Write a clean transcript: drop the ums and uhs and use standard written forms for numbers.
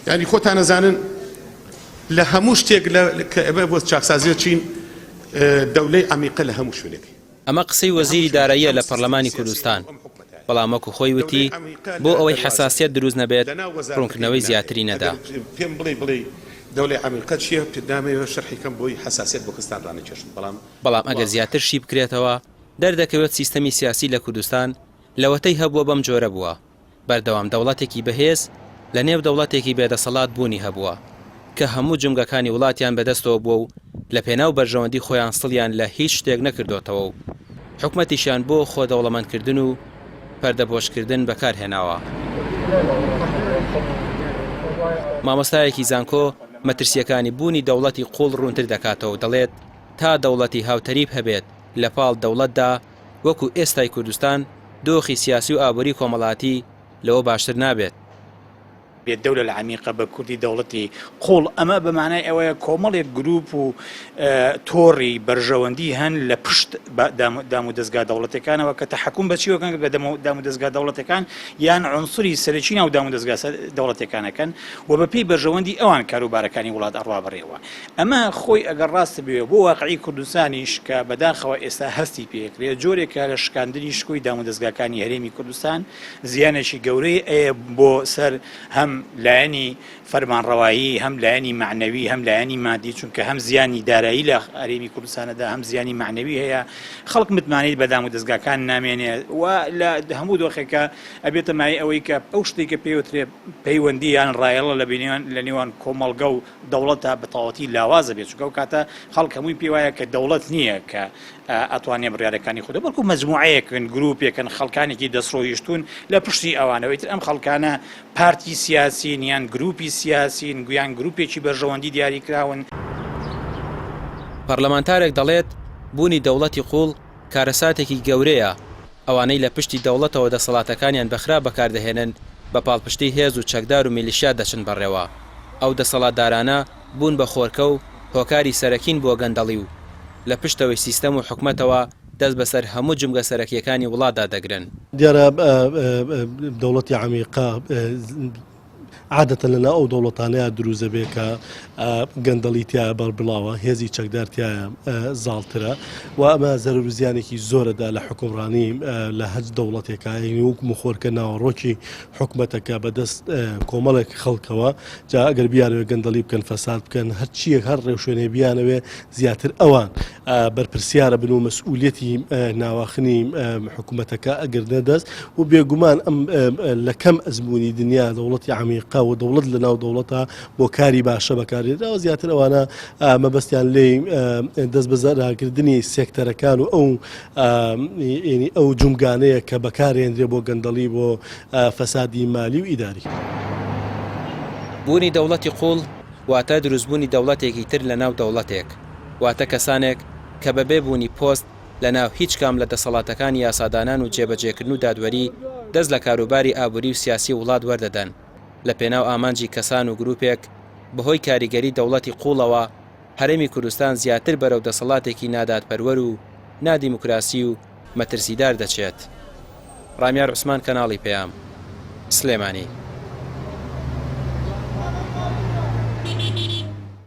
یعنی خۆتان نەزانن لە هەموو شتێک کە ئێمە بۆ چاکسازیە چین دەولەی عەمیقە لە هەموو شوێنێکی. ئەمە قسەی وەزیری داراییە لە پەرلەمانی کوردستان، بەڵام وەکو خۆی وتی بۆ ئەوەی حەساسیەت دروست نەبێت ڕوونکردنەوەی زیاتری نەدا. پێم بڵێ دەولەی عەمیقە چییە؟ پێدامەوە شەرحیکەم بۆی حەساسیەت بۆ کوردستان ڕانەکێشن، بەڵام ئەگەر زیاتر شی بکرێتەوە دەردەکەوێت سیستەمی سیاسی لە کوردستان لەوەتەی هەبووە بەم جۆرە بووە، بەردەوام دەوڵەتێکی بەهێز لە نێو دەوڵەتێکی بێدەسەڵات بوونی هەبووە کە هەموو جمگەکانی وڵاتیان بەدەستەوە بووە و لە پێناو بەرژەوەندی خۆیان سڵیان لە هیچ شتێک نەکردوتەوە و حکومەتیشیان بۆ خۆ دەوڵەمەندکردن و پەردەبۆشکردن بەکارهێناوە. مامۆستایەکی زانکۆ مەترسیەکانی بوونی دەوڵەتی قوڵ ڕوونتر دەکاتەوە، دەڵێت تا دەوڵەتی هاوتەریب هەبێت لە پاڵ دەوڵەتدا وەکو ئێستای کوردستان دۆخی سیاسی و ئابووری کۆمەڵاتی لەوە باشتر نابێت. الدولة العميقة بكردي دولتي قول أما بمعنى أوي كومالي جروب و توري برجواندي هن لبشت دامو دزجا دولتي كان وكتحكم بس شو كان دامو دزجا دولتي كان يعني عنصري سلشين أو دامو دزجا دولتي كان وببي برجواندي أوان كانوا باركاني ولاد أربعة بريوا أما خوي أجر راس بو واقعي كردستانيش كبداخل إستهستي بيك لجوري كالشكاندنيش كوي دامو دزجا كان يهرمي كردستان زيانة شي جوري بو سر هم لانی فەرمانڕەوایی هەم لایەنی معنەوی هەم لایەنی مادی چونکە هەم زیانی دارایی لە هەرێمی کوردستانەدا هەم زیانی معنەوی هەیە. خەڵک متمانیت بەدام و دەستگاکان نامێنێت و لە هەموو دۆخێکە ئەبێتە مای ئەوەی کە ئەو شتێک کە پێوترێ پەیوەندی یان ڕایەڵە لە نێوان کۆمەڵگە و دەوڵەتە بەتەواوەتی لاوازە بێت، چونکە ئەو کاتە خەڵک هەمووی پێ وایە کە دەوڵەت نییە کە ئەتوانێ بڕیارەکانی خۆی بەڵکو مەجموعەیەکن گروپێکن خەڵکانێکی دەسڕۆیشتون لە پشتی ئەوانەوەی تر ئەم خەڵکانە پارتی سیاسین یان گروپی سیاسین گویان گروپێکی بەرژەوەندی دیاری کراون. پەرلەمانتارێک دەڵێت بوونی دەوڵەتی قوڵ کارەساتێکی گەورەیە، ئەوانەی لە پشتی دەوڵەتەوە دەسەڵاتەکانیان بەخرا بەکاردەهێنن بە پاڵپشتی هێز و چەکدار و میلیشیا دەچن بەڕێوە. ئەو دەسەڵاتدارانە بوون بە خۆرکە و هۆکاری سەرەکین بۆ گەندەڵی و لە پشتەوەی سیستەم و حکومەتەوە دەست بەسەر هەموو جمگە سەرەکیەکانی وڵاتدا دەگرن. دیارە دەوڵەتی عەمیقە عادەتەن لەنا ئەو دەوڵەتانەیە دروزە بێ کە گەندەڵی تایە بەربڵاوە، هێزی چەکدار تایە زاڵترە و ئەمە زەرەر و زیانێکی زۆرەدا لە حکومڕانی لە هەج دەوڵەتێکە وەکو خۆرکە ناوەڕۆکی حکومەتەکە بەدەست کۆمەڵێک خەڵکەوە جا ئەگەر بیانەوێ گەندەڵی بکەن فەساد بکەن هەر چیەک هەر ڕێوشوێنێ بیانەوێ زیاتر ئەوان بەرپرسیارە بن و مەسئولیەتی ناواخنی حکومەتەکە ئەگەر نەدەست و بێگومان ئەم لە کەم ئەزمموی دنیا دەوڵەتی عەمیقە و دەوڵەت لە ناو دەوڵەتە بۆ کاری باشە بەکارێنراوە زیاتر ئەوانە مەبەستیان لێ دەست بەزەراکردنی سێکتەرەکان و ئەو جومگانەیە کە بەکارێنرێ بۆ گەندەڵی بۆ فەسادی مالی و ئیداری. بوونی دەوڵەتی قوڵ واتە دروستبوونی دەوڵەتێکی تر لە ناو دەوڵەتێک، واتە کەسانێک کە بەبێ بوونی پۆست لە ناو هیچ کام لە دەسەڵاتەکانی یاسادانان و جێبەجێکردن و دادوەری دەست لە کاروباری ئابووری و سیاسی وڵات وەردەدەن لە پێناو ئامانجی کەسان و گروپێک بەهۆی کاریگەری دەوڵەتی قوڵەوە هەرێمی کوردستان زیاتر بەرەو دەسەڵاتێکی نادادپەروەر و نادیموکراسی و مەترسیدار دەچێت. ڕامیار عوسمان، کەناڵی پەیام، سلێمانی.